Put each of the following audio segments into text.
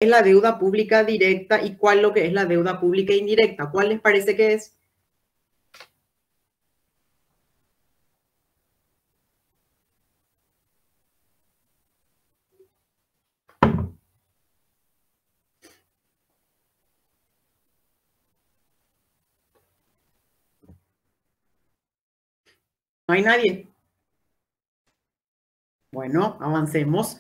es la deuda pública directa y cuál lo que es la deuda pública indirecta. ¿Cuál les parece que es? ¿No hay nadie? Bueno, avancemos.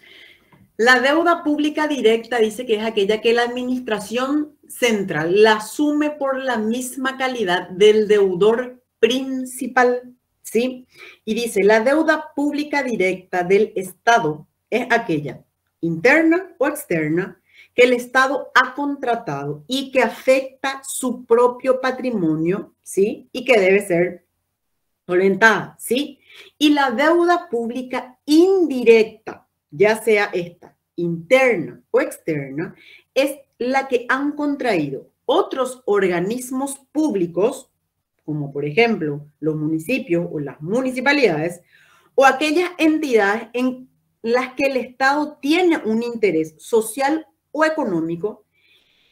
La deuda pública directa dice que es aquella que la administración central la asume por la misma calidad del deudor principal, ¿sí? Y dice, la deuda pública directa del Estado es aquella, interna o externa, que el Estado ha contratado y que afecta su propio patrimonio, ¿sí? Y que debe ser solventada, ¿sí? Y la deuda pública indirecta, ya sea esta interna o externa, es la que han contraído otros organismos públicos, como por ejemplo los municipios o las municipalidades, o aquellas entidades en las que el Estado tiene un interés social o económico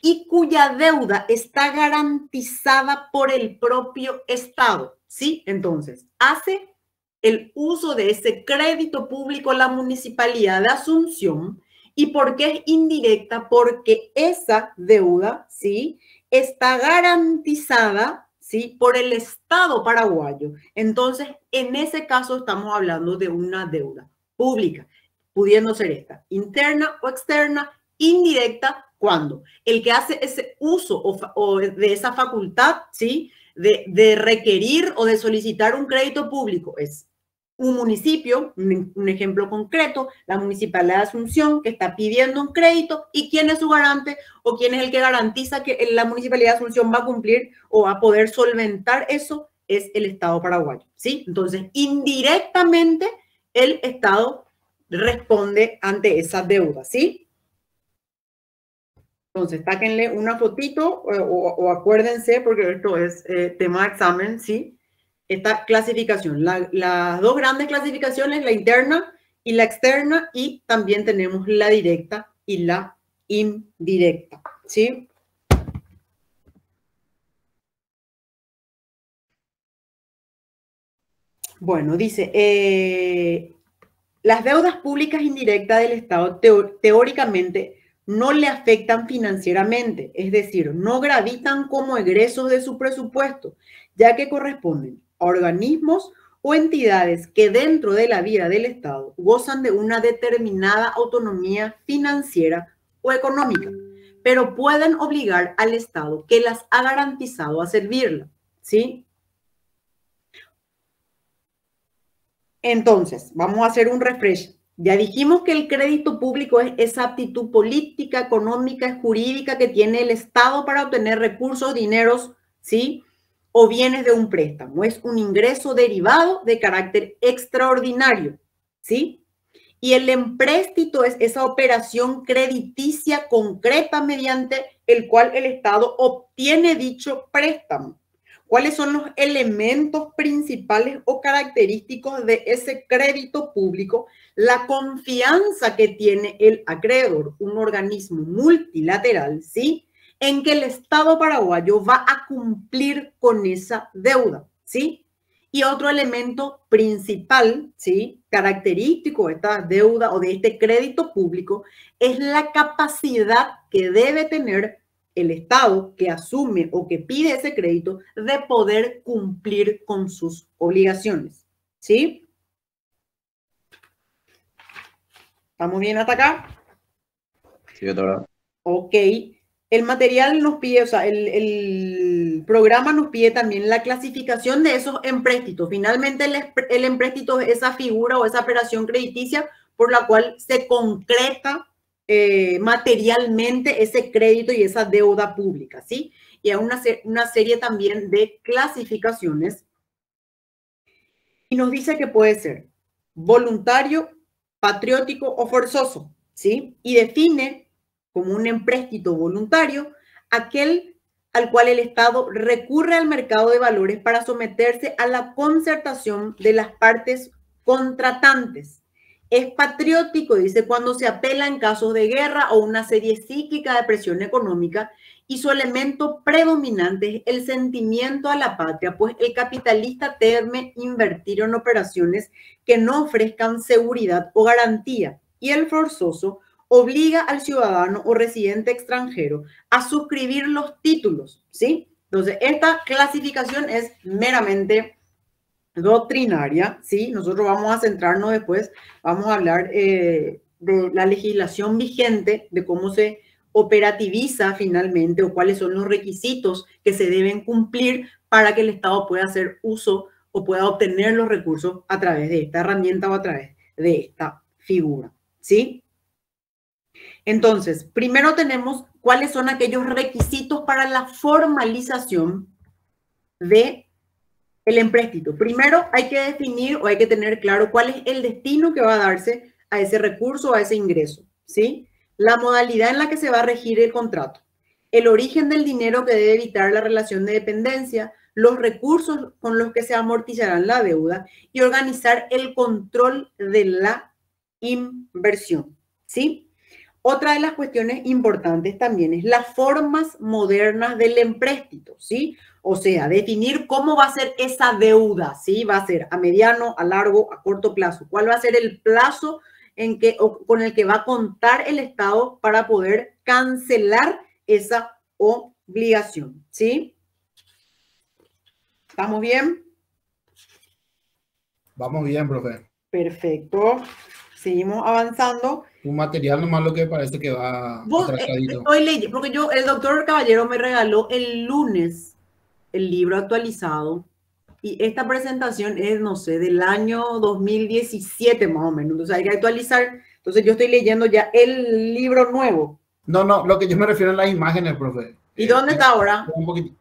y cuya deuda está garantizada por el propio Estado, ¿sí? Entonces, hace el uso de ese crédito público la Municipalidad de Asunción. ¿Y por qué es indirecta? Porque esa deuda, ¿sí? Está garantizada, ¿sí? Por el Estado paraguayo. Entonces, en ese caso estamos hablando de una deuda pública, pudiendo ser esta, interna o externa, indirecta, cuando el que hace ese uso o de esa facultad, ¿sí? De requerir o de solicitar un crédito público es un municipio, un ejemplo concreto, la Municipalidad de Asunción, que está pidiendo un crédito, y quién es su garante o quién es el que garantiza que la Municipalidad de Asunción va a cumplir o va a poder solventar eso, es el Estado paraguayo, ¿sí? Entonces, indirectamente, el Estado responde ante esa deuda, ¿sí? Entonces, sáquenle una fotito o acuérdense, porque esto es tema de examen, ¿sí? Esta clasificación, las dos grandes clasificaciones, la interna y la externa, y también tenemos la directa y la indirecta, ¿sí? Bueno, dice, las deudas públicas indirectas del Estado teóricamente no le afectan financieramente, es decir, no gravitan como egresos de su presupuesto, ya que corresponden a organismos o entidades que dentro de la vida del Estado gozan de una determinada autonomía financiera o económica, pero pueden obligar al Estado que las ha garantizado a servirla, ¿sí? Entonces, vamos a hacer un refresh. Ya dijimos que el crédito público es esa aptitud política, económica, jurídica que tiene el Estado para obtener recursos, dineros, ¿sí? O bienes de un préstamo. Es un ingreso derivado de carácter extraordinario, ¿sí? Y el empréstito es esa operación crediticia concreta mediante el cual el Estado obtiene dicho préstamo. ¿Cuáles son los elementos principales o característicos de ese crédito público? La confianza que tiene el acreedor, un organismo multilateral, ¿sí? En que el Estado paraguayo va a cumplir con esa deuda, ¿sí? Y otro elemento principal, ¿sí? Característico de esta deuda o de este crédito público es la capacidad que debe tener el Estado que asume o que pide ese crédito de poder cumplir con sus obligaciones, ¿sí? ¿Estamos bien hasta acá? Sí, doctora. Ok. El material nos pide, o sea, el programa nos pide también la clasificación de esos empréstitos. Finalmente, el empréstito es esa figura o esa operación crediticia por la cual se concreta materialmente ese crédito y esa deuda pública, ¿sí? Y hay una serie también de clasificaciones. Y nos dice que puede ser voluntario, patriótico o forzoso, ¿sí? Y define como un empréstito voluntario aquel al cual el Estado recurre al mercado de valores para someterse a la concertación de las partes contratantes Es patriótico, dice, cuando se apela en casos de guerra o una serie cíclica de presión económica y su elemento predominante es el sentimiento a la patria, pues el capitalista teme invertir en operaciones que no ofrezcan seguridad o garantía y el forzoso obliga al ciudadano o residente extranjero a suscribir los títulos, ¿sí? Entonces, esta clasificación es meramente doctrinaria, ¿sí? Nosotros vamos a centrarnos después, vamos a hablar de la legislación vigente, de cómo se operativiza finalmente o cuáles son los requisitos que se deben cumplir para que el Estado pueda hacer uso o pueda obtener los recursos a través de esta herramienta o a través de esta figura, ¿sí? Entonces, primero tenemos cuáles son aquellos requisitos para la formalización de el empréstito. Primero hay que definir o hay que tener claro cuál es el destino que va a darse a ese recurso, a ese ingreso, ¿sí? La modalidad en la que se va a regir el contrato, el origen del dinero que debe evitar la relación de dependencia, los recursos con los que se amortizarán la deuda y organizar el control de la inversión, ¿sí? Otra de las cuestiones importantes también es las formas modernas del empréstito, ¿sí? O sea, definir cómo va a ser esa deuda, ¿sí? Va a ser a mediano, a largo, a corto plazo. ¿Cuál va a ser el plazo en que, o con el que va a contar el Estado para poder cancelar esa obligación, ¿sí? ¿Estamos bien? Vamos bien, profe. Perfecto. Seguimos avanzando. Un material nomás lo que parece que va atrasadito. Estoy leyendo, porque el doctor Caballero me regaló el lunes el libro actualizado y esta presentación es, no sé, del año 2017 más o menos. Entonces hay que actualizar. Entonces yo estoy leyendo ya el libro nuevo. No, lo que yo me refiero a las imágenes, profe. ¿Y dónde está ahora?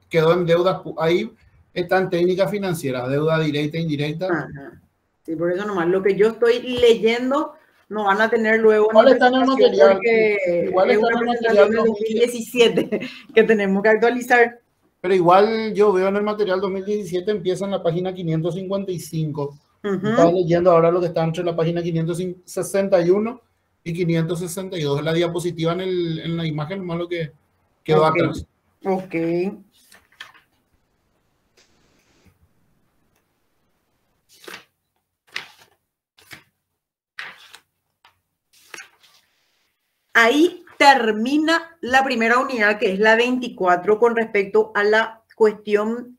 Quedó en deudas, ahí están técnicas financieras, deuda directa e indirecta. Ajá. Sí, por eso nomás, lo que yo estoy leyendo no van a tener luego ¿Cuál está en el material? Igual está en el material del 2017 que tenemos que actualizar. Pero igual yo veo en el material 2017 empieza en la página 555. Estaba leyendo ahora lo que está entre la página 561 y 562. La diapositiva en la imagen más lo que quedó atrás. Ok. Ahí termina la primera unidad, que es la 24, con respecto a la cuestión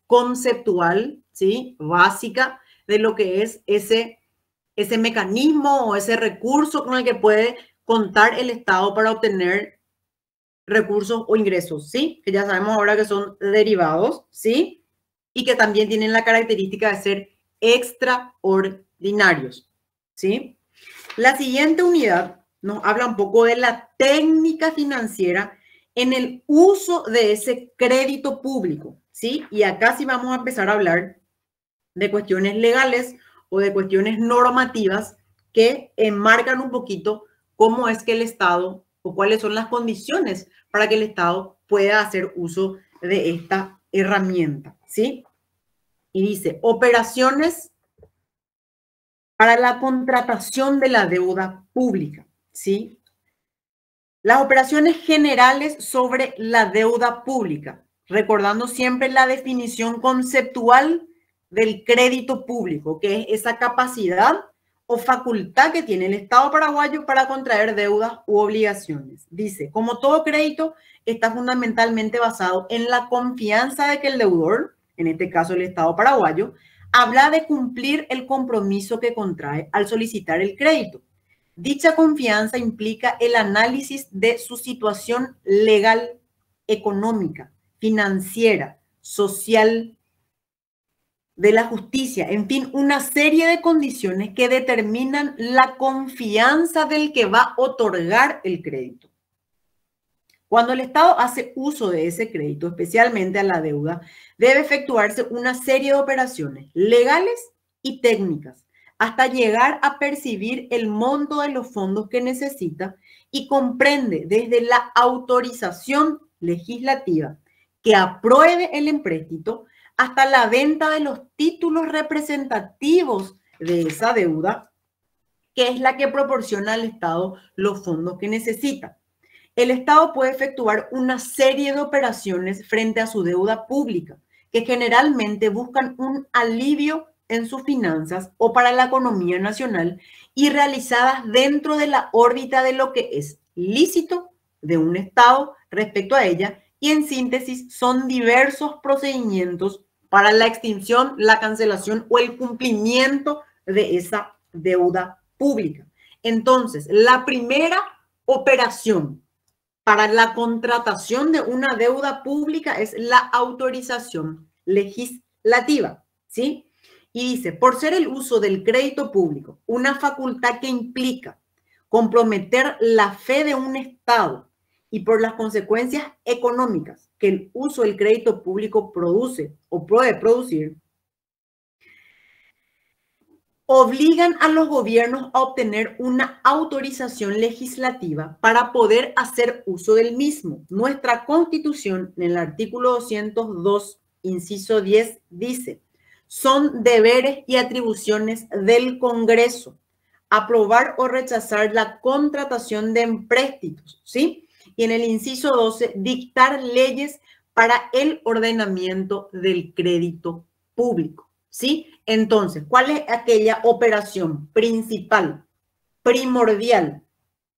conceptual, ¿sí? Básica de lo que es ese mecanismo o ese recurso con el que puede contar el Estado para obtener recursos o ingresos, ¿sí? Que ya sabemos ahora que son derivados, ¿sí? Y que también tienen la característica de ser extraordinarios, ¿sí? La siguiente unidad nos habla un poco de la técnica financiera en el uso de ese crédito público, ¿sí? Y acá sí vamos a empezar a hablar de cuestiones legales o de cuestiones normativas que enmarcan un poquito cómo es que el Estado o cuáles son las condiciones para que el Estado pueda hacer uso de esta herramienta, ¿sí? Y dice, operaciones para la contratación de la deuda pública, ¿sí? Las operaciones generales sobre la deuda pública, recordando siempre la definición conceptual del crédito público, que es esa capacidad o facultad que tiene el Estado paraguayo para contraer deudas u obligaciones. Dice, como todo crédito, está fundamentalmente basado en la confianza de que el deudor, en este caso el Estado paraguayo, habla de cumplir el compromiso que contrae al solicitar el crédito. Dicha confianza implica el análisis de su situación legal, económica, financiera, social, de la justicia, en fin, una serie de condiciones que determinan la confianza del que va a otorgar el crédito. Cuando el Estado hace uso de ese crédito, especialmente a la deuda, debe efectuarse una serie de operaciones legales y técnicas hasta llegar a percibir el monto de los fondos que necesita y comprende desde la autorización legislativa que apruebe el empréstito hasta la venta de los títulos representativos de esa deuda que es la que proporciona al Estado los fondos que necesita. El Estado puede efectuar una serie de operaciones frente a su deuda pública, que generalmente buscan un alivio en sus finanzas o para la economía nacional y realizadas dentro de la órbita de lo que es lícito de un Estado respecto a ella, y en síntesis son diversos procedimientos para la extinción, la cancelación o el cumplimiento de esa deuda pública. Entonces, la primera operación para la contratación de una deuda pública es la autorización legislativa, ¿sí? Y dice, por ser el uso del crédito público una facultad que implica comprometer la fe de un Estado y por las consecuencias económicas que el uso del crédito público produce o puede producir, obligan a los gobiernos a obtener una autorización legislativa para poder hacer uso del mismo. Nuestra Constitución, en el artículo 202, inciso 10, dice, son deberes y atribuciones del Congreso aprobar o rechazar la contratación de empréstitos, ¿sí? Y en el inciso 12, dictar leyes para el ordenamiento del crédito público, ¿sí? Entonces, ¿cuál es aquella operación principal, primordial,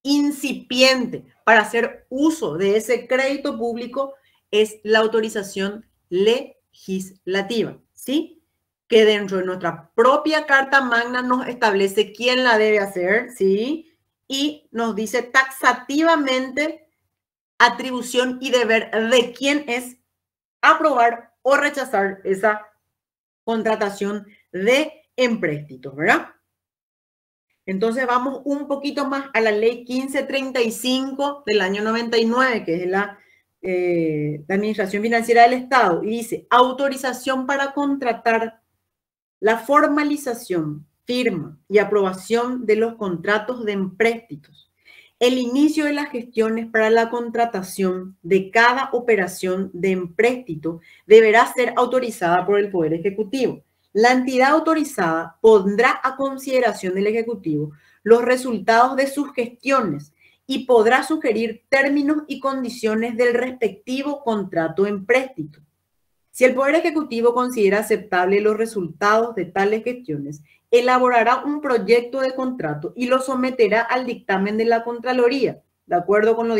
incipiente para hacer uso de ese crédito público? Es la autorización legislativa, ¿sí? Que dentro de nuestra propia Carta Magna nos establece quién la debe hacer, ¿sí? Y nos dice taxativamente atribución y deber de quién es aprobar o rechazar esa contratación de empréstitos, ¿verdad? Entonces vamos un poquito más a la ley 1535 del año 99, que es la Administración Financiera del Estado, y dice, autorización para contratar la formalización, firma y aprobación de los contratos de empréstitos, el inicio de las gestiones para la contratación de cada operación de empréstito deberá ser autorizada por el Poder Ejecutivo. La entidad autorizada pondrá a consideración del Ejecutivo los resultados de sus gestiones y podrá sugerir términos y condiciones del respectivo contrato de empréstito. Si el Poder Ejecutivo considera aceptable los resultados de tales gestiones, elaborará un proyecto de contrato y lo someterá al dictamen de la Contraloría, de acuerdo con lo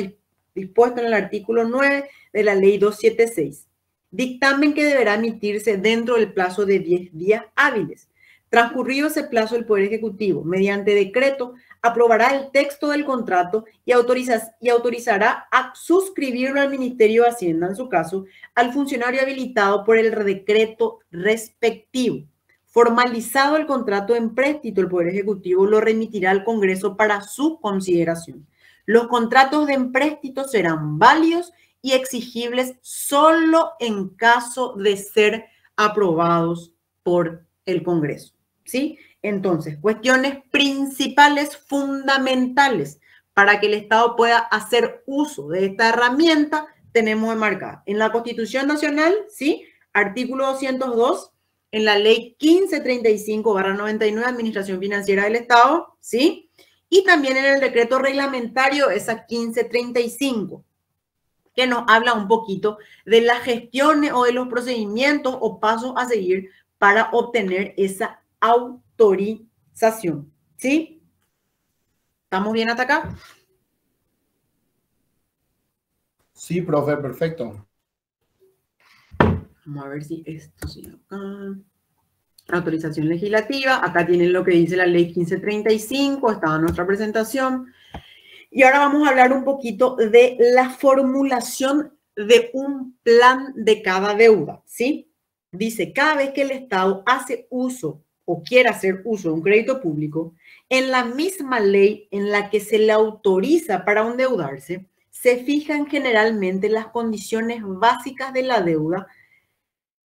dispuesto en el artículo 9 de la Ley 276. Dictamen que deberá emitirse dentro del plazo de 10 días hábiles. Transcurrido ese plazo, el Poder Ejecutivo, mediante decreto, aprobará el texto del contrato y autorizará a suscribirlo al Ministerio de Hacienda, en su caso, al funcionario habilitado por el decreto respectivo. Formalizado el contrato de empréstito, el Poder Ejecutivo lo remitirá al Congreso para su consideración. Los contratos de empréstito serán válidos y exigibles solo en caso de ser aprobados por el Congreso, ¿sí? Entonces, cuestiones principales, fundamentales, para que el Estado pueda hacer uso de esta herramienta, tenemos enmarcada en la Constitución Nacional, ¿sí? Artículo 202, en la Ley 1535/99, Administración Financiera del Estado, ¿sí? Y también en el decreto reglamentario, esa 1535, que nos habla un poquito de las gestiones o de los procedimientos o pasos a seguir para obtener esa autorización, ¿sí? ¿Estamos bien hasta acá? Sí, profe, perfecto. Vamos a ver si esto sí acá. Autorización legislativa. Acá tienen lo que dice la ley 1535. Estaba nuestra presentación. Y ahora vamos a hablar un poquito de la formulación de un plan de cada deuda, ¿sí? Dice, cada vez que el Estado hace uso o quiere hacer uso de un crédito público, en la misma ley en la que se le autoriza para endeudarse, se fijan generalmente las condiciones básicas de la deuda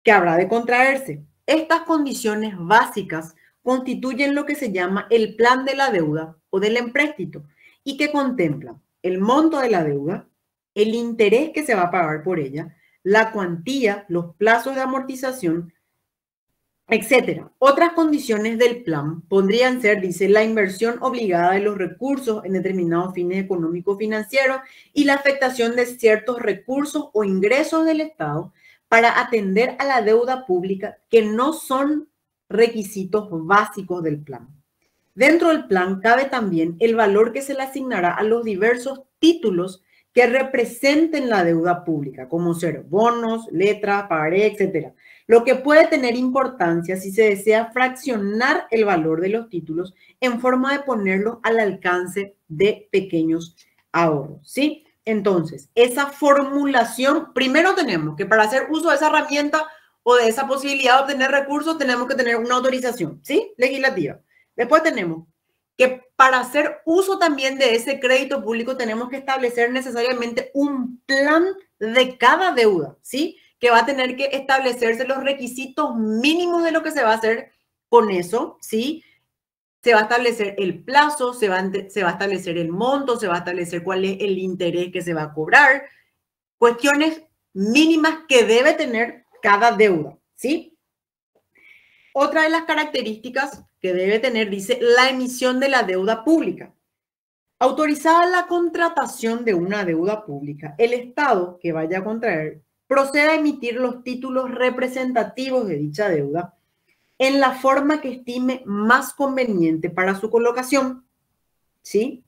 que habrá de contraerse. Estas condiciones básicas constituyen lo que se llama el plan de la deuda o del empréstito y que contemplan el monto de la deuda, el interés que se va a pagar por ella, la cuantía, los plazos de amortización, etcétera. Otras condiciones del plan podrían ser, dice, la inversión obligada de los recursos en determinados fines económicos financieros y la afectación de ciertos recursos o ingresos del Estado para atender a la deuda pública que no son requisitos básicos del plan. Dentro del plan cabe también el valor que se le asignará a los diversos títulos que representen la deuda pública, como ser bonos, letras, pagaré, etcétera. Lo que puede tener importancia si se desea fraccionar el valor de los títulos en forma de ponerlos al alcance de pequeños ahorros, ¿sí? Entonces, esa formulación, primero tenemos que para hacer uso de esa herramienta o de esa posibilidad de obtener recursos, tenemos que tener una autorización, ¿sí? Legislativa. Después tenemos que para hacer uso también de ese crédito público tenemos que establecer necesariamente un plan de cada deuda, ¿sí? Que va a tener que establecerse los requisitos mínimos de lo que se va a hacer con eso, ¿sí? Se va a establecer el plazo, se va a establecer el monto, se va a establecer cuál es el interés que se va a cobrar, cuestiones mínimas que debe tener cada deuda, ¿sí? Otra de las características que debe tener, dice, la emisión de la deuda pública. Autorizada la contratación de una deuda pública, el Estado que vaya a contraer procede a emitir los títulos representativos de dicha deuda en la forma que estime más conveniente para su colocación, ¿sí?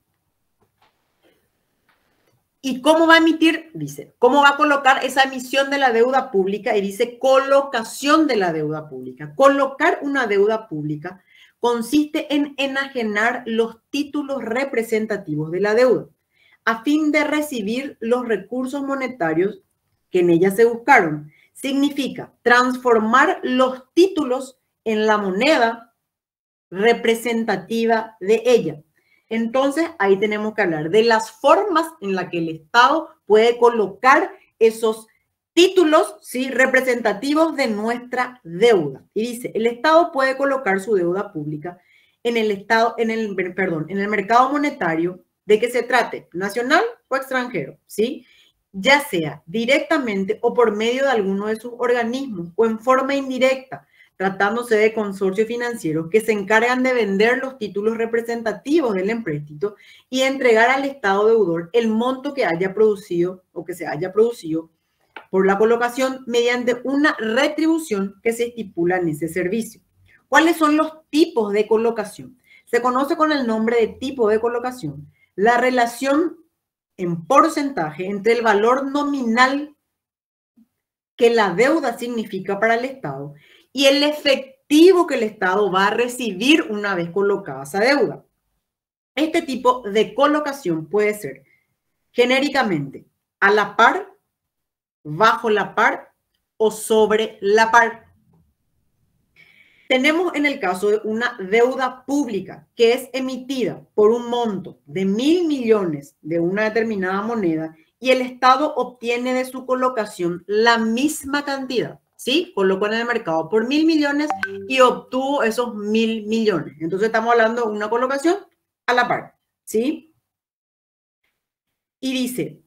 ¿Y cómo va a emitir? Dice, ¿cómo va a colocar esa emisión de la deuda pública? Y dice, colocación de la deuda pública. Colocar una deuda pública consiste en enajenar los títulos representativos de la deuda a fin de recibir los recursos monetarios que en ella se buscaron. Significa transformar los títulos en la moneda representativa de ella. Entonces, ahí tenemos que hablar de las formas en las que el Estado puede colocar esos títulos, ¿sí?, representativos de nuestra deuda. Y dice, el Estado puede colocar su deuda pública en el mercado monetario, de que se trate nacional o extranjero, ¿sí? Ya sea directamente o por medio de alguno de sus organismos o en forma indirecta, tratándose de consorcios financieros que se encargan de vender los títulos representativos del empréstito y entregar al Estado deudor el monto que haya producido o que se haya producido por la colocación mediante una retribución que se estipula en ese servicio. ¿Cuáles son los tipos de colocación? Se conoce con el nombre de tipo de colocación la relación en porcentaje entre el valor nominal que la deuda significa para el Estado y el efectivo que el Estado va a recibir una vez colocada esa deuda. Este tipo de colocación puede ser genéricamente a la par, bajo la par o sobre la par. Tenemos en el caso de una deuda pública que es emitida por un monto de 1.000 millones de una determinada moneda y el Estado obtiene de su colocación la misma cantidad, ¿sí? Colocó en el mercado por 1.000 millones y obtuvo esos 1.000 millones. Entonces estamos hablando de una colocación a la par, ¿sí? Y dice,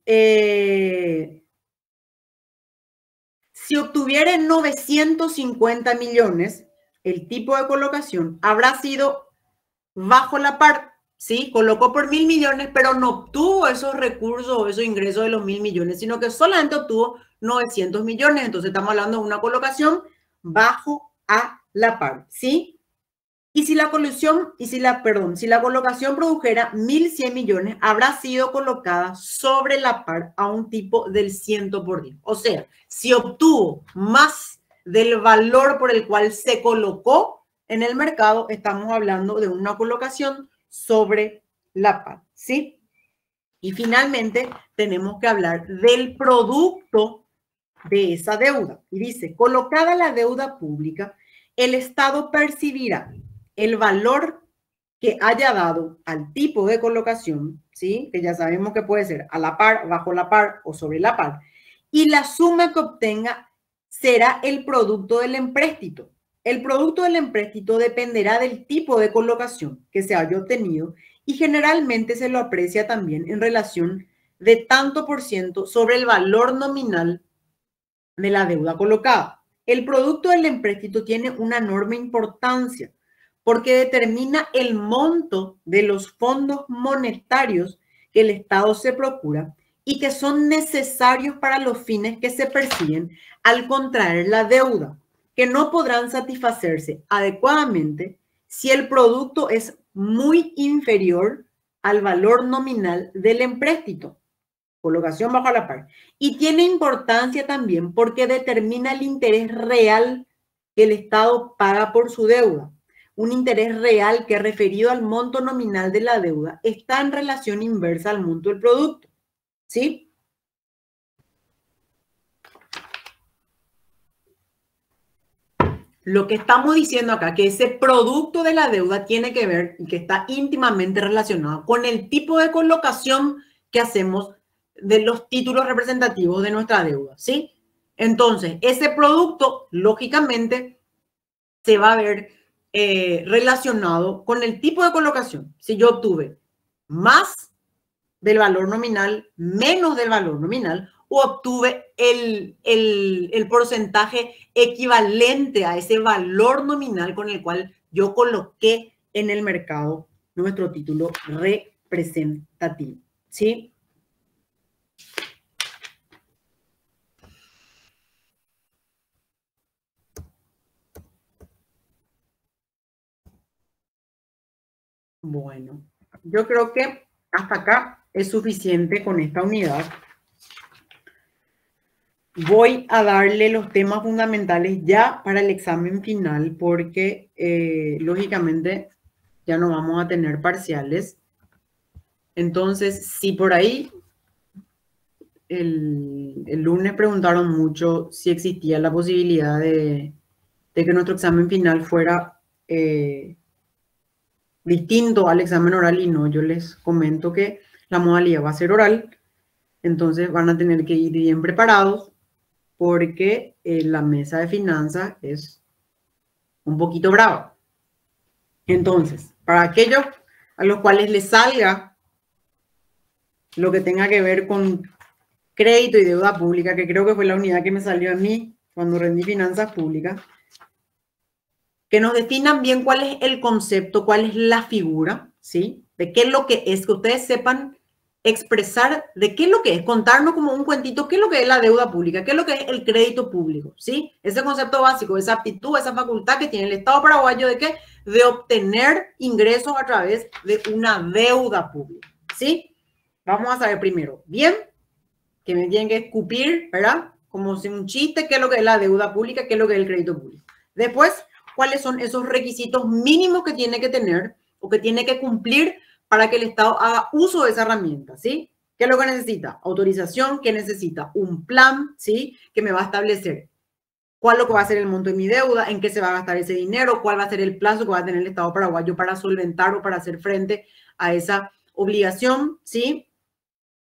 si obtuviera 950 millones, el tipo de colocación habrá sido bajo la par, ¿sí? Colocó por 1.000 millones, pero no obtuvo esos recursos o esos ingresos de los 1.000 millones, sino que solamente obtuvo 900 millones. Entonces estamos hablando de una colocación bajo a la par, ¿sí? Y si la colocación produjera 1.100 millones, habrá sido colocada sobre la par a un tipo del 100%. O sea, si obtuvo más del valor por el cual se colocó en el mercado, estamos hablando de una colocación sobre la par, ¿sí? Y finalmente tenemos que hablar del producto de esa deuda. Y dice, colocada la deuda pública, el Estado percibirá el valor que haya dado al tipo de colocación, ¿sí? Que ya sabemos que puede ser a la par, bajo la par o sobre la par. Y la suma que obtenga será el producto del empréstito. El producto del empréstito dependerá del tipo de colocación que se haya obtenido y generalmente se lo aprecia también en relación de tanto por ciento sobre el valor nominal de la deuda colocada. el producto del empréstito tiene una enorme importancia porque determina el monto de los fondos monetarios que el Estado se procura y que son necesarios para los fines que se persiguen al contraer la deuda, que no podrán satisfacerse adecuadamente si el producto es muy inferior al valor nominal del empréstito. Colocación bajo la par. Y tiene importancia también porque determina el interés real que el Estado paga por su deuda. Un interés real que, referido al monto nominal de la deuda, está en relación inversa al monto del producto. ¿Sí? Lo que estamos diciendo acá, que ese producto de la deuda tiene que ver y que está íntimamente relacionado con el tipo de colocación que hacemos de los títulos representativos de nuestra deuda, ¿sí? Entonces, ese producto, lógicamente, se va a ver relacionado con el tipo de colocación. Si yo obtuve más del valor nominal, menos del valor nominal, o obtuve el porcentaje equivalente a ese valor nominal con el cual yo coloqué en el mercado nuestro título representativo, ¿sí? Bueno, yo creo que hasta acá es suficiente con esta unidad. Voy a darle los temas fundamentales ya para el examen final porque lógicamente ya no vamos a tener parciales. Entonces, si por ahí el lunes preguntaron mucho si existía la posibilidad de que nuestro examen final fuera distinto al examen oral y no, yo les comento que la modalidad va a ser oral, entonces van a tener que ir bien preparados porque la mesa de finanzas es un poquito brava. Entonces, para aquellos a los cuales les salga lo que tenga que ver con crédito y deuda pública, que creo que fue la unidad que me salió a mí cuando rendí finanzas públicas, que nos definan bien cuál es el concepto, cuál es la figura, ¿sí? De qué es lo que es, que ustedes sepan expresar de qué es lo que es, contarnos como un cuentito, qué es lo que es la deuda pública, qué es lo que es el crédito público, ¿sí? Ese concepto básico, esa aptitud, esa facultad que tiene el Estado paraguayo de qué? De obtener ingresos a través de una deuda pública, ¿sí? Vamos a saber primero, bien, que me tienen que escupir, ¿verdad? Como si un chiste, qué es lo que es la deuda pública, qué es lo que es el crédito público. Después, cuáles son esos requisitos mínimos que tiene que tener o que tiene que cumplir para que el Estado haga uso de esa herramienta, ¿sí? ¿Qué es lo que necesita? Autorización, ¿qué necesita? Un plan, ¿sí? Que me va a establecer cuál es lo que va a ser el monto de mi deuda, en qué se va a gastar ese dinero, cuál va a ser el plazo que va a tener el Estado paraguayo para solventar o para hacer frente a esa obligación, ¿sí?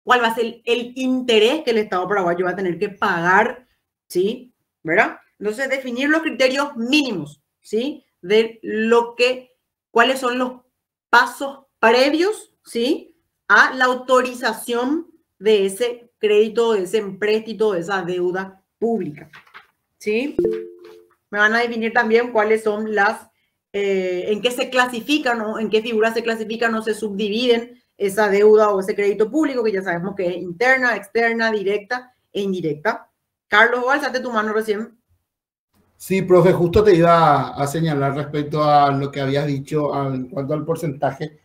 ¿Cuál va a ser el interés que el Estado paraguayo va a tener que pagar, ¿sí? ¿Verdad? Entonces, definir los criterios mínimos, ¿sí? De lo que, cuáles son los pasos previos, ¿sí? A la autorización de ese crédito, de ese empréstito, de esa deuda pública, ¿sí? Me van a definir también cuáles son las, en qué se clasifican, ¿no? En qué figuras se clasifican o se subdividen esa deuda o ese crédito público, que ya sabemos que es interna, externa, directa e indirecta. Carlos, alzate tu mano recién. Sí, profe, justo te iba a señalar respecto a lo que habías dicho en cuanto al porcentaje.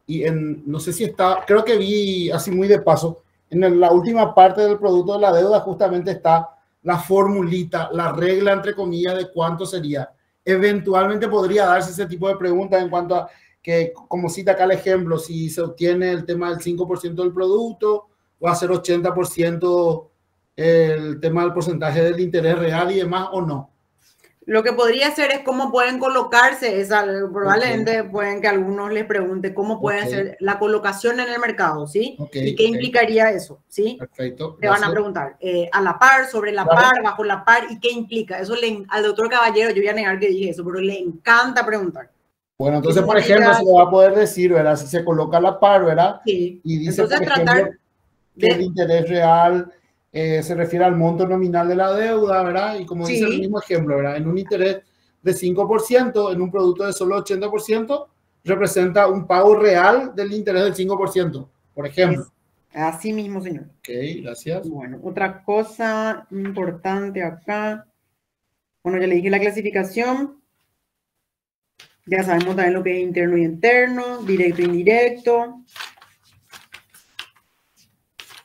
Y no sé si está, creo que vi así muy de paso, en la última parte del producto de la deuda justamente está la formulita, la regla entre comillas de cuánto sería. Eventualmente podría darse ese tipo de preguntas en cuanto a que, como cita acá el ejemplo, si se obtiene el tema del 5% del producto, va a ser 80% el tema del porcentaje del interés real y demás, o no. Lo que podría ser es cómo pueden colocarse, esa, probablemente pueden que algunos les pregunte cómo puede ser la colocación en el mercado, ¿sí? Y qué implicaría eso, ¿sí? Perfecto. Te van a preguntar, a la par, sobre la par, bajo la par, ¿y qué implica? Eso al doctor Caballero, yo voy a negar que dije eso, pero le encanta preguntar. Bueno, entonces, por ejemplo, se lo va a poder decir, ¿verdad? Si se coloca a la par, ¿verdad? Sí. Y dice, entonces, por ejemplo, que el interés real se refiere al monto nominal de la deuda, ¿verdad? Y como dice el mismo ejemplo, ¿verdad? En un interés de 5%, en un producto de solo 80%, representa un pago real del interés del 5%, por ejemplo. Así mismo, señor. Ok, gracias. Bueno, otra cosa importante acá. Bueno, ya le dije la clasificación. Ya sabemos también lo que es interno y interno, directo e indirecto.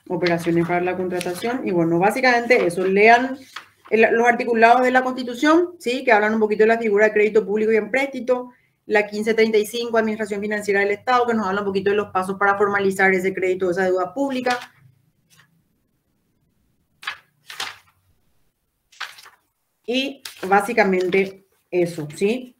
Operaciones para la contratación. Y bueno, básicamente eso. Lean los articulados de la Constitución, ¿sí? Que hablan un poquito de la figura de crédito público y empréstito. La 1535, Administración Financiera del Estado, que nos habla un poquito de los pasos para formalizar ese crédito, esa deuda pública. Y básicamente eso, ¿sí?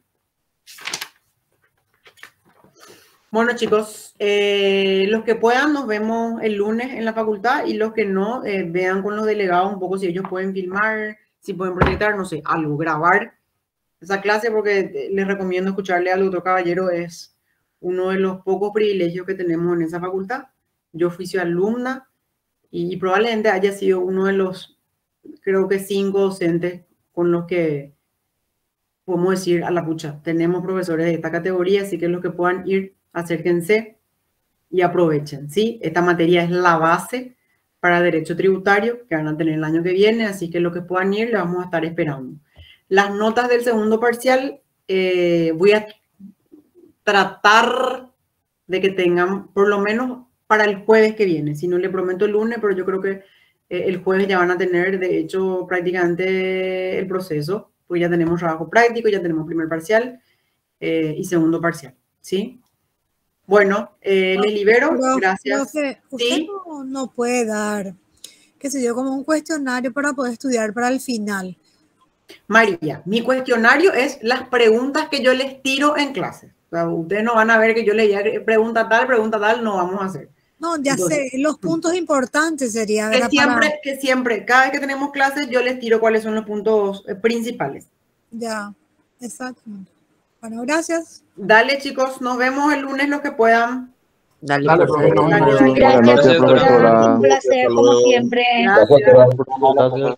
Bueno, chicos, los que puedan nos vemos el lunes en la facultad y los que no, vean con los delegados un poco si ellos pueden filmar, si pueden proyectar, no sé, algo, grabar esa clase, porque les recomiendo escucharle al otro caballero. Es uno de los pocos privilegios que tenemos en esa facultad. Yo fui su alumna y probablemente haya sido uno de los, creo que 5 docentes con los que podemos decir a la pucha, tenemos profesores de esta categoría, así que los que puedan ir, acérquense y aprovechen, ¿sí? Esta materia es la base para derecho tributario que van a tener el año que viene, así que los que puedan ir, le vamos a estar esperando. Las notas del segundo parcial, voy a tratar de que tengan por lo menos para el jueves que viene. Si no, le prometo el lunes, pero yo creo que el jueves ya van a tener, de hecho, prácticamente el proceso, pues ya tenemos trabajo práctico, ya tenemos primer parcial y segundo parcial, ¿sí? Bueno, me libero, gracias. Profe, usted ¿sí? no puede dar, qué sé yo, como un cuestionario para poder estudiar para el final. María, mi cuestionario es las preguntas que yo les tiro en clase. O sea, ustedes no van a ver que yo les diga pregunta tal, no vamos a hacer. No, ya entonces, sé, los puntos importantes sería. Que siempre, cada vez que tenemos clases, yo les tiro cuáles son los puntos principales. Ya, exactamente. Bueno, gracias. Dale, chicos, nos vemos el lunes los que puedan. Dale, Gracias, profesora. Un placer, como siempre. Gracias.